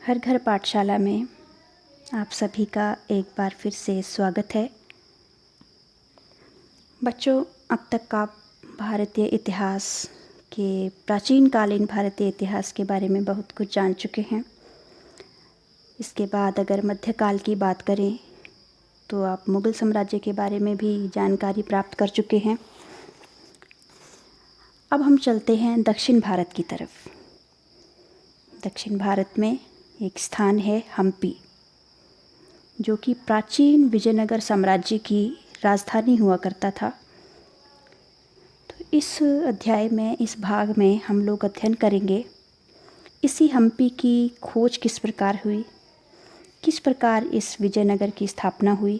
हर घर पाठशाला में आप सभी का एक बार फिर से स्वागत है। बच्चों, अब तक आप भारतीय इतिहास के प्राचीन कालीन भारतीय इतिहास के बारे में बहुत कुछ जान चुके हैं। इसके बाद अगर मध्यकाल की बात करें तो आप मुग़ल साम्राज्य के बारे में भी जानकारी प्राप्त कर चुके हैं। अब हम चलते हैं दक्षिण भारत की तरफ। दक्षिण भारत में एक स्थान है हम्पी, जो कि प्राचीन विजयनगर साम्राज्य की राजधानी हुआ करता था। तो इस अध्याय में, इस भाग में हम लोग अध्ययन करेंगे इसी हम्पी की खोज किस प्रकार हुई, किस प्रकार इस विजयनगर की स्थापना हुई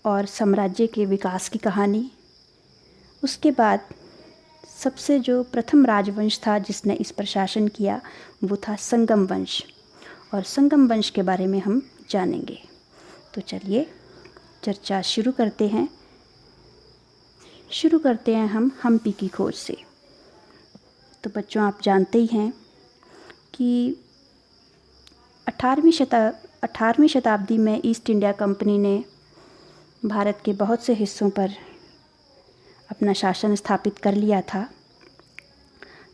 और साम्राज्य के विकास की कहानी। उसके बाद सबसे जो प्रथम राजवंश था जिसने इस पर शासन किया वो था संगम वंश, और संगम वंश के बारे में हम जानेंगे। तो चलिए चर्चा शुरू करते हैं। हम हम्पी की खोज से। तो बच्चों, आप जानते ही हैं कि 18वीं शताब्दी में ईस्ट इंडिया कंपनी ने भारत के बहुत से हिस्सों पर अपना शासन स्थापित कर लिया था,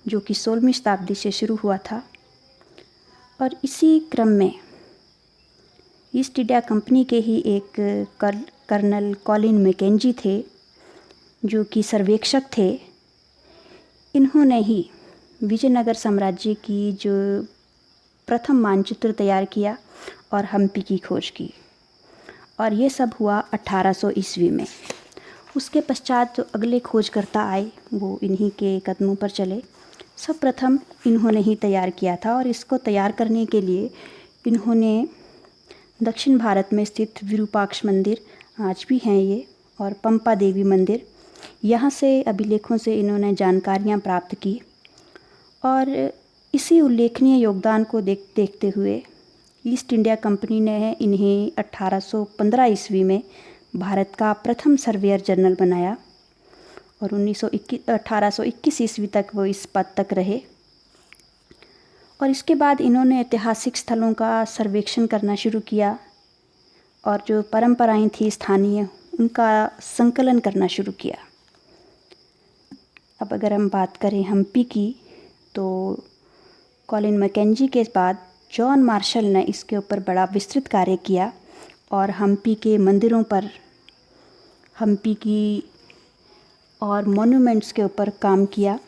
जो कि 16वीं शताब्दी से शुरू हुआ था। और इसी क्रम में ईस्ट इंडिया कंपनी के ही एक कर्नल कॉलिन मैकेंजी थे, जो कि सर्वेक्षक थे। इन्होंने ही विजयनगर साम्राज्य की जो प्रथम मानचित्र तैयार किया और हम्पी की खोज की, और ये सब हुआ 1800 ईस्वी में। उसके पश्चात जो अगले खोजकर्ता आए वो इन्हीं के कदमों पर चले। सब प्रथम इन्होंने ही तैयार किया था, और इसको तैयार करने के लिए इन्होंने दक्षिण भारत में स्थित विरूपाक्ष मंदिर, आज भी हैं ये, और पंपा देवी मंदिर, यहाँ से अभिलेखों से इन्होंने जानकारियाँ प्राप्त की। और इसी उल्लेखनीय योगदान को देखते हुए ईस्ट इंडिया कंपनी ने इन्हें 1815 ईस्वी में भारत का प्रथम सर्वेयर जनरल बनाया, और 1821 ईस्वी तक वो इस पद तक रहे। और इसके बाद इन्होंने ऐतिहासिक स्थलों का सर्वेक्षण करना शुरू किया, और जो परंपराएं थी स्थानीय उनका संकलन करना शुरू किया। अब अगर हम बात करें हम्पी की, तो कॉलिन मैकेंजी के बाद जॉन मार्शल ने इसके ऊपर बड़ा विस्तृत कार्य किया, और हम्पी के मंदिरों पर, हम्पी की और मॉन्यूमेंट्स के ऊपर काम किया,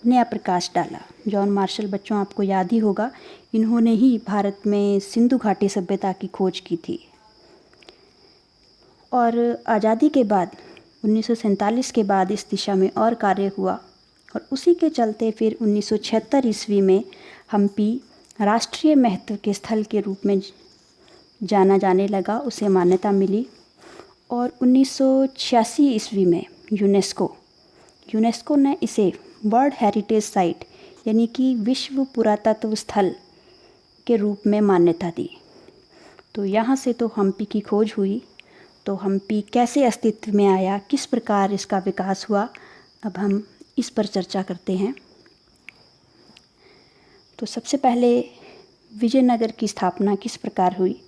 नया प्रकाश डाला। जॉन मार्शल, बच्चों आपको याद ही होगा, इन्होंने ही भारत में सिंधु घाटी सभ्यता की खोज की थी। और आज़ादी के बाद 1947 के बाद इस दिशा में और कार्य हुआ, और उसी के चलते फिर 1976 ईस्वी में हम्पी राष्ट्रीय महत्व के स्थल के रूप में जाना जाने लगा, उसे मान्यता मिली। और 1986 ईस्वी में यूनेस्को ने इसे वर्ल्ड हेरिटेज साइट यानी कि विश्व पुरातत्व स्थल के रूप में मान्यता दी। तो यहाँ से तो हम्पी की खोज हुई। तो हम्पी कैसे अस्तित्व में आया, किस प्रकार इसका विकास हुआ, अब हम इस पर चर्चा करते हैं। तो सबसे पहले विजयनगर की स्थापना किस प्रकार हुई।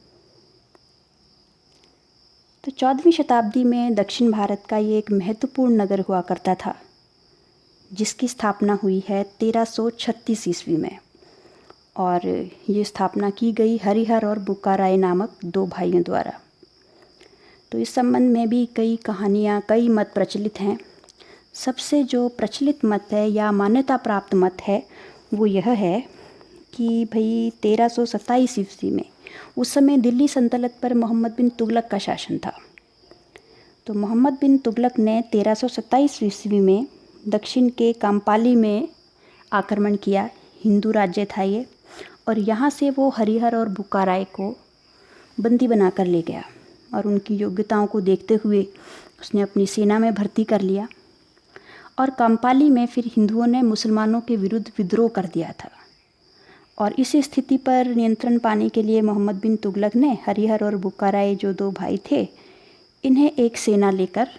तो 14वीं शताब्दी में दक्षिण भारत का ये एक महत्वपूर्ण नगर हुआ करता था, जिसकी स्थापना हुई है 1336 ईस्वी में, और ये स्थापना की गई हरिहर और बुक्काराय नामक दो भाइयों द्वारा। तो इस संबंध में भी कई कहानियाँ, कई मत प्रचलित हैं। सबसे जो प्रचलित मत है या मान्यता प्राप्त मत है वो यह है कि भाई 1327 ईस्वी में, उस समय दिल्ली सल्तनत पर मोहम्मद बिन तुगलक का शासन था। तो मोहम्मद बिन तुगलक ने 1327 ईस्वी में दक्षिण के काम्पाली में आक्रमण किया। हिंदू राज्य था ये, और यहाँ से वो हरिहर और बुक्काराय को बंदी बनाकर ले गया, और उनकी योग्यताओं को देखते हुए उसने अपनी सेना में भर्ती कर लिया। और काम्पाली में फिर हिंदुओं ने मुसलमानों के विरुद्ध विद्रोह कर दिया था, और इस स्थिति पर नियंत्रण पाने के लिए मोहम्मद बिन तुगलक ने हरिहर और बुक्काराय, जो दो भाई थे, इन्हें एक सेना लेकर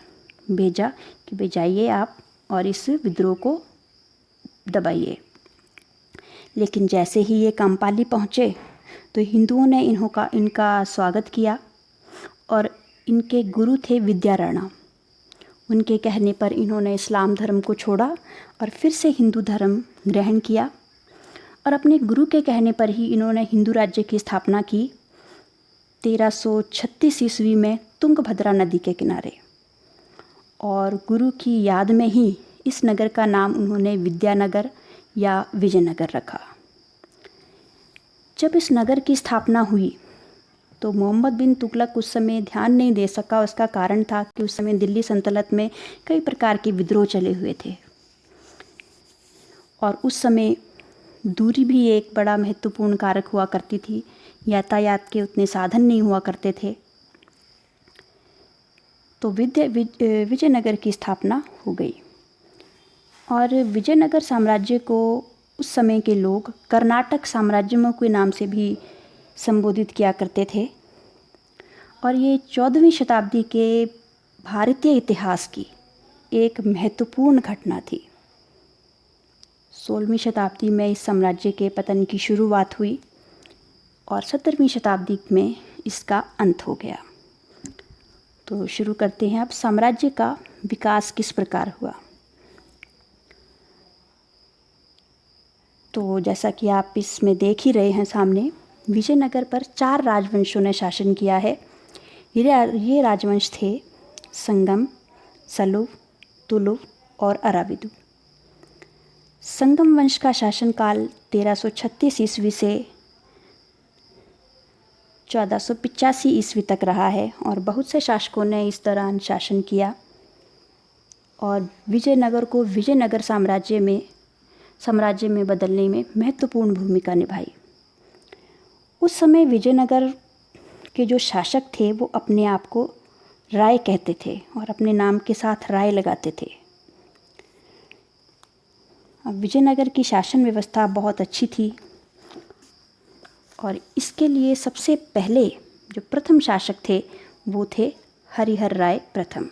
भेजा कि भाई जाइए आप और इस विद्रोह को दबाइए। लेकिन जैसे ही ये कामपाली पहुँचे तो हिंदुओं ने इनका स्वागत किया और इनके गुरु थे विद्यारणा। उनके कहने पर इन्होंने इस्लाम धर्म को छोड़ा और फिर से हिंदू धर्म ग्रहण किया और अपने गुरु के कहने पर ही इन्होंने हिंदू राज्य की स्थापना की 1336 ईस्वी में तुंगभद्रा नदी के किनारे। और गुरु की याद में ही इस नगर का नाम उन्होंने विद्यानगर या विजयनगर रखा। जब इस नगर की स्थापना हुई तो मोहम्मद बिन तुगलक उस समय ध्यान नहीं दे सका। उसका कारण था कि उस समय दिल्ली सल्तनत में कई प्रकार के विद्रोह चले हुए थे और उस समय दूरी भी एक बड़ा महत्वपूर्ण कारक हुआ करती थी। यातायात के उतने साधन नहीं हुआ करते थे। तो विजयनगर की स्थापना हो गई और विजयनगर साम्राज्य को उस समय के लोग कर्नाटक साम्राज्य के नाम से भी संबोधित किया करते थे और ये 14वीं शताब्दी के भारतीय इतिहास की एक महत्वपूर्ण घटना थी। 16वीं शताब्दी में इस साम्राज्य के पतन की शुरुआत हुई और 17वीं शताब्दी में इसका अंत हो गया। तो शुरू करते हैं अब साम्राज्य का विकास किस प्रकार हुआ। तो जैसा कि आप इसमें देख ही रहे हैं सामने, विजयनगर पर 4 राजवंशों ने शासन किया है। ये राजवंश थे संगम, सलुव, तुलुव और अराविदु। संगम वंश का शासनकाल 1336 ईस्वी से 1485 ईस्वी तक रहा है और बहुत से शासकों ने इस दौरान शासन किया और विजयनगर को विजयनगर साम्राज्य में बदलने में महत्वपूर्ण भूमिका निभाई। उस समय विजयनगर के जो शासक थे वो अपने आप को राय कहते थे और अपने नाम के साथ राय लगाते थे। अब विजयनगर की शासन व्यवस्था बहुत अच्छी थी और इसके लिए सबसे पहले जो प्रथम शासक थे वो थे हरिहर राय प्रथम।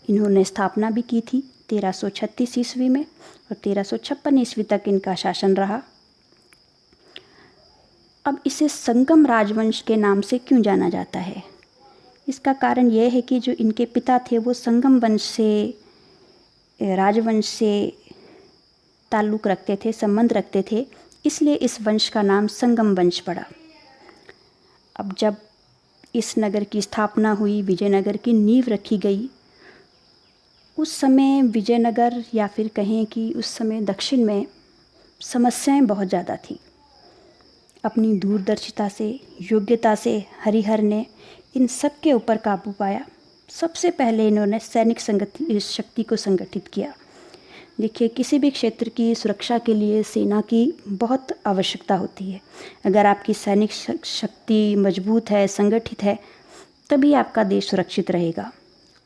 इन्होंने स्थापना भी की थी 1336 ईस्वी में और 1356 ईस्वी तक इनका शासन रहा। अब इसे संगम राजवंश के नाम से क्यों जाना जाता है? इसका कारण यह है कि जो इनके पिता थे वो संगम राजवंश से ताल्लुक़ रखते थे, संबंध रखते थे, इसलिए इस वंश का नाम संगम वंश पड़ा। अब जब इस नगर की स्थापना हुई, विजयनगर की नींव रखी गई, उस समय विजयनगर या फिर कहें कि उस समय दक्षिण में समस्याएं बहुत ज़्यादा थी। अपनी दूरदर्शिता से, योग्यता से हरिहर ने इन सब के ऊपर काबू पाया। सबसे पहले इन्होंने सैनिक शक्ति को संगठित किया। देखिए, किसी भी क्षेत्र की सुरक्षा के लिए सेना की बहुत आवश्यकता होती है। अगर आपकी सैनिक शक्ति मजबूत है, संगठित है, तभी आपका देश सुरक्षित रहेगा।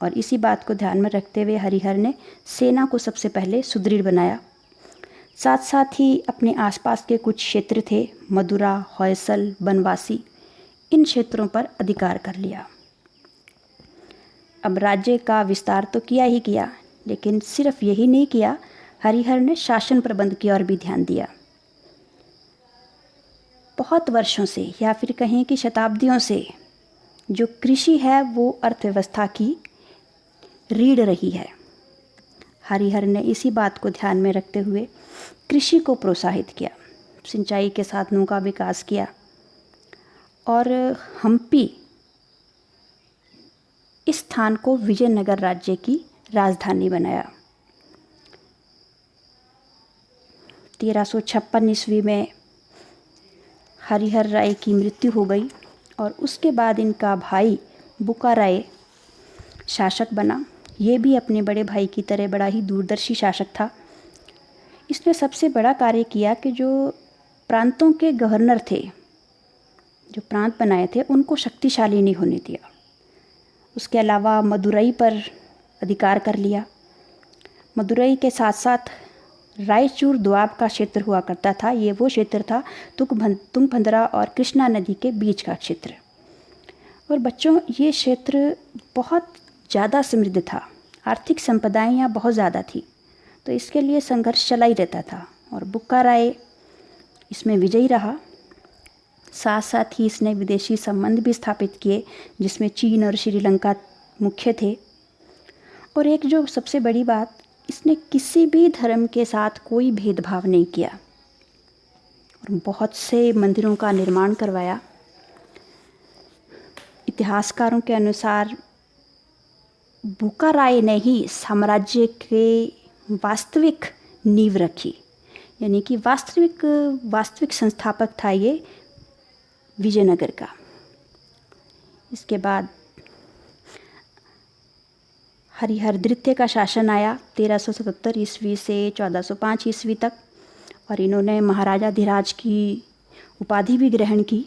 और इसी बात को ध्यान में रखते हुए हरिहर ने सेना को सबसे पहले सुदृढ़ बनाया। साथ साथ ही अपने आसपास के कुछ क्षेत्र थे, मदुरा, होयसल, बनवासी, इन क्षेत्रों पर अधिकार कर लिया। अब राज्य का विस्तार तो किया ही किया, लेकिन सिर्फ यही नहीं किया, हरिहर ने शासन प्रबंध की ओर भी ध्यान दिया। बहुत वर्षों से या फिर कहें कि शताब्दियों से जो कृषि है वो अर्थव्यवस्था की रीढ़ रही है। हरिहर ने इसी बात को ध्यान में रखते हुए कृषि को प्रोत्साहित किया, सिंचाई के साधनों का विकास किया और हम्पी इस स्थान को विजयनगर राज्य की राजधानी बनाया। 1356 ईस्वी में हरिहर राय की मृत्यु हो गई और उसके बाद इनका भाई बुका राय शासक बना। ये भी अपने बड़े भाई की तरह बड़ा ही दूरदर्शी शासक था। इसने सबसे बड़ा कार्य किया कि जो प्रांतों के गवर्नर थे, जो प्रांत बनाए थे, उनको शक्तिशाली नहीं होने दिया। उसके अलावा मदुरई पर अधिकार कर लिया। मदुरई के साथ साथ रायचूर दोआब का क्षेत्र हुआ करता था। ये वो क्षेत्र था तुंगभद्रा और कृष्णा नदी के बीच का क्षेत्र। और बच्चों, ये क्षेत्र बहुत ज़्यादा समृद्ध था, आर्थिक संपदाएं यहाँ बहुत ज़्यादा थी, तो इसके लिए संघर्ष चला ही रहता था। और बुक्का राय इसमें विजयी रहा। साथ साथ ही इसने विदेशी संबंध भी स्थापित किए, जिसमें चीन और श्रीलंका मुख्य थे। और एक जो सबसे बड़ी बात, इसने किसी भी धर्म के साथ कोई भेदभाव नहीं किया और बहुत से मंदिरों का निर्माण करवाया। इतिहासकारों के अनुसार बुक्काराय ने ही साम्राज्य के वास्तविक नींव रखी, यानी कि वास्तविक संस्थापक था ये विजयनगर का। इसके बाद हरिहर द्वितीय का शासन आया 1377 ईस्वी से 1405 ईस्वी तक, और इन्होंने महाराजाधिराज की उपाधि भी ग्रहण की।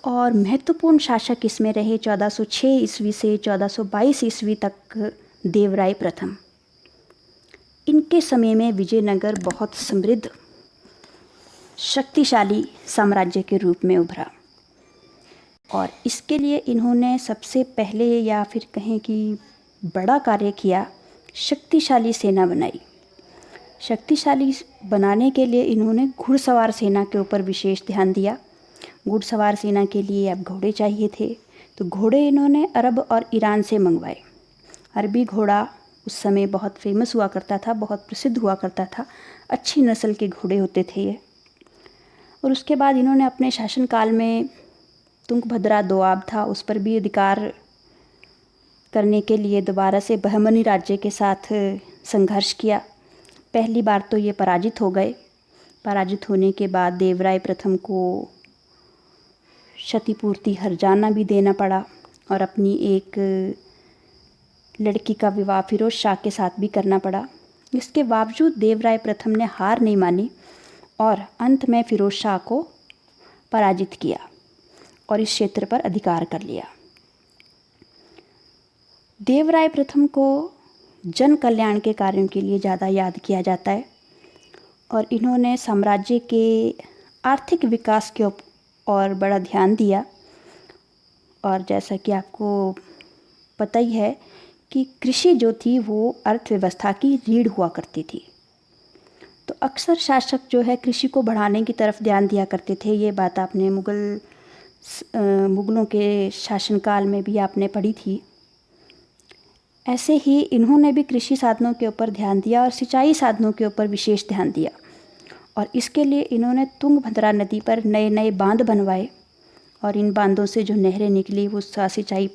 और महत्वपूर्ण शासक इसमें रहे 1406 ईस्वी से 1422 ईस्वी तक देवराय प्रथम। इनके समय में विजयनगर बहुत समृद्ध शक्तिशाली साम्राज्य के रूप में उभरा, और इसके लिए इन्होंने सबसे पहले, या फिर कहें कि बड़ा कार्य किया, शक्तिशाली सेना बनाई। शक्तिशाली बनाने के लिए इन्होंने घुड़सवार सेना के ऊपर विशेष ध्यान दिया। घुड़सवार सेना के लिए अब घोड़े चाहिए थे, तो घोड़े इन्होंने अरब और ईरान से मंगवाए। अरबी घोड़ा उस समय बहुत फेमस हुआ करता था, बहुत प्रसिद्ध हुआ करता था, अच्छी नस्ल के घोड़े होते थे ये। और उसके बाद इन्होंने अपने शासनकाल में तुंगभद्रा दोआब था, उस पर भी अधिकार करने के लिए दोबारा से बहमनी राज्य के साथ संघर्ष किया। पहली बार तो ये पराजित हो गए। पराजित होने के बाद देवराय प्रथम को क्षतिपूर्ति हर्जाना भी देना पड़ा, और अपनी एक लड़की का विवाह फिरोज शाह के साथ भी करना पड़ा। इसके बावजूद देवराय प्रथम ने हार नहीं मानी और अंत में फिरोज शाह को पराजित किया और इस क्षेत्र पर अधिकार कर लिया। देवराय प्रथम को जन कल्याण के कार्यों के लिए ज़्यादा याद किया जाता है, और इन्होंने साम्राज्य के आर्थिक विकास के और बड़ा ध्यान दिया। और जैसा कि आपको पता ही है कि कृषि जो थी वो अर्थव्यवस्था की रीढ़ हुआ करती थी, तो अक्सर शासक जो है कृषि को बढ़ाने की तरफ ध्यान दिया करते थे। ये बात आपने मुगलों के शासनकाल में भी आपने पढ़ी थी। ऐसे ही इन्होंने भी कृषि साधनों के ऊपर ध्यान दिया और सिंचाई साधनों के ऊपर विशेष ध्यान दिया, और इसके लिए इन्होंने तुंगभद्रा नदी पर नए नए बांध बनवाए, और इन बांधों से जो नहरें निकली उसका सिंचाई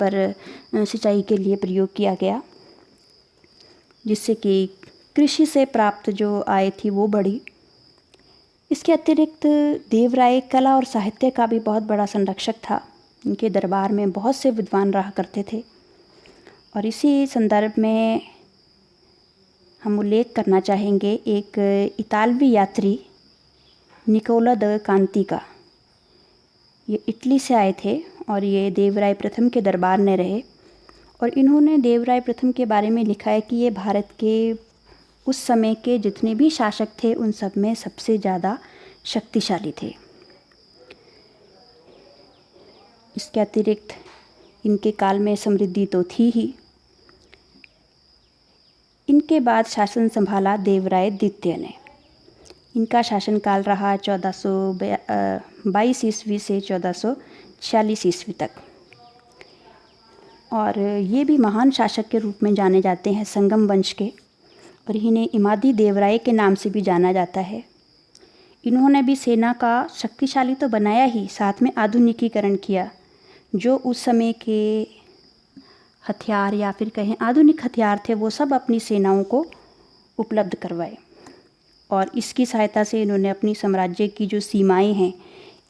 के लिए प्रयोग किया गया, जिससे कि कृषि से प्राप्त जो आय थी वो बढ़ी। इसके अतिरिक्त देवराय कला और साहित्य का भी बहुत बड़ा संरक्षक था। इनके दरबार में बहुत से विद्वान रहा करते थे, और इसी संदर्भ में हम उल्लेख करना चाहेंगे एक इतालवी यात्री निकोला द कांति का। ये इटली से आए थे और ये देवराय प्रथम के दरबार में रहे, और इन्होंने देवराय प्रथम के बारे में लिखा है कि ये भारत के उस समय के जितने भी शासक थे उन सब में सबसे ज़्यादा शक्तिशाली थे। इसके अतिरिक्त इनके काल में समृद्धि तो थी ही। इनके बाद शासन संभाला देवराय द्वितीय ने। इनका शासनकाल रहा 1422 ईस्वी से 1446 ईस्वी तक, और ये भी महान शासक के रूप में जाने जाते हैं, संगम वंश के, और इन्हें इमादी देवराय के नाम से भी जाना जाता है। इन्होंने भी सेना का शक्तिशाली तो बनाया ही, साथ में आधुनिकीकरण किया। जो उस समय के हथियार या फिर कहें आधुनिक हथियार थे वो सब अपनी सेनाओं को उपलब्ध करवाए, और इसकी सहायता से इन्होंने अपनी साम्राज्य की जो सीमाएं हैं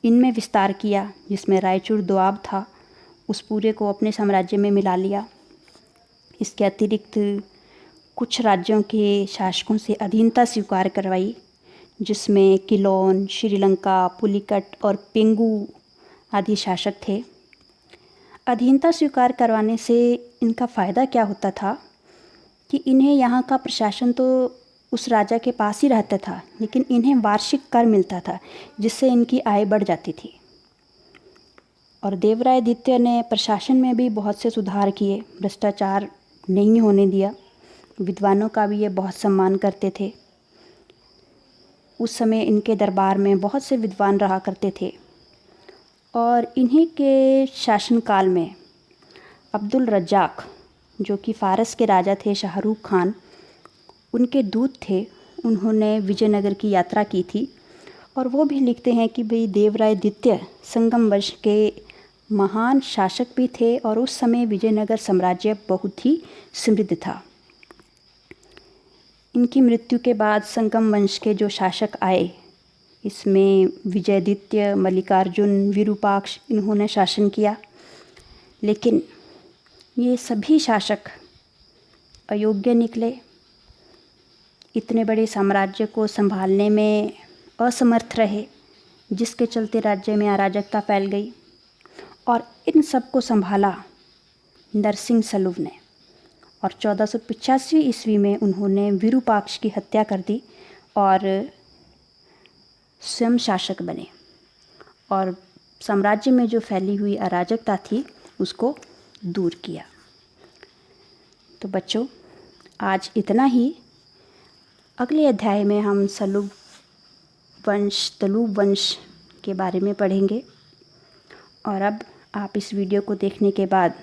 इनमें विस्तार किया। जिसमें रायचूर दोआब था उस पूरे को अपने साम्राज्य में मिला लिया। इसके अतिरिक्त कुछ राज्यों के शासकों से अधीनता स्वीकार करवाई, जिसमें किलोन, श्रीलंका, पुलिकट और पेंगू आदि शासक थे। अधीनता स्वीकार करवाने से इनका फ़ायदा क्या होता था कि इन्हें यहाँ का प्रशासन तो उस राजा के पास ही रहता था, लेकिन इन्हें वार्षिक कर मिलता था, जिससे इनकी आय बढ़ जाती थी। और देवराय द्वितीय ने प्रशासन में भी बहुत से सुधार किए, भ्रष्टाचार नहीं होने दिया, विद्वानों का भी ये बहुत सम्मान करते थे। उस समय इनके दरबार में बहुत से विद्वान रहा करते थे और इन्हीं के शासनकाल में अब्दुल रज़्ज़ाक़, जो कि फ़ारस के राजा थे शाहरुख खान, उनके दूत थे। उन्होंने विजयनगर की यात्रा की थी और वो भी लिखते हैं कि भाई देवराय द्वितीय संगम वंश के महान शासक भी थे और उस समय विजयनगर साम्राज्य बहुत ही समृद्ध था। इनकी मृत्यु के बाद संगम वंश के जो शासक आए, इसमें विजयादित्य, मल्लिकार्जुन, विरूपाक्ष, इन्होंने शासन किया। लेकिन ये सभी शासक अयोग्य निकले, इतने बड़े साम्राज्य को संभालने में असमर्थ रहे, जिसके चलते राज्य में अराजकता फैल गई। और इन सब को संभाला नरसिंह सलूब ने और 1485 ईस्वी में उन्होंने विरूपाक्ष की हत्या कर दी और स्वयं शासक बने और साम्राज्य में जो फैली हुई अराजकता थी उसको दूर किया। तो बच्चों, आज इतना ही। अगले अध्याय में हम तलूब वंश के बारे में पढ़ेंगे। और अब आप इस वीडियो को देखने के बाद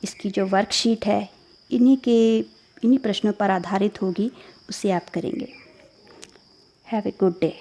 इसकी जो वर्कशीट है इन्हीं प्रश्नों पर आधारित होगी, उसे आप करेंगे। Have a good day.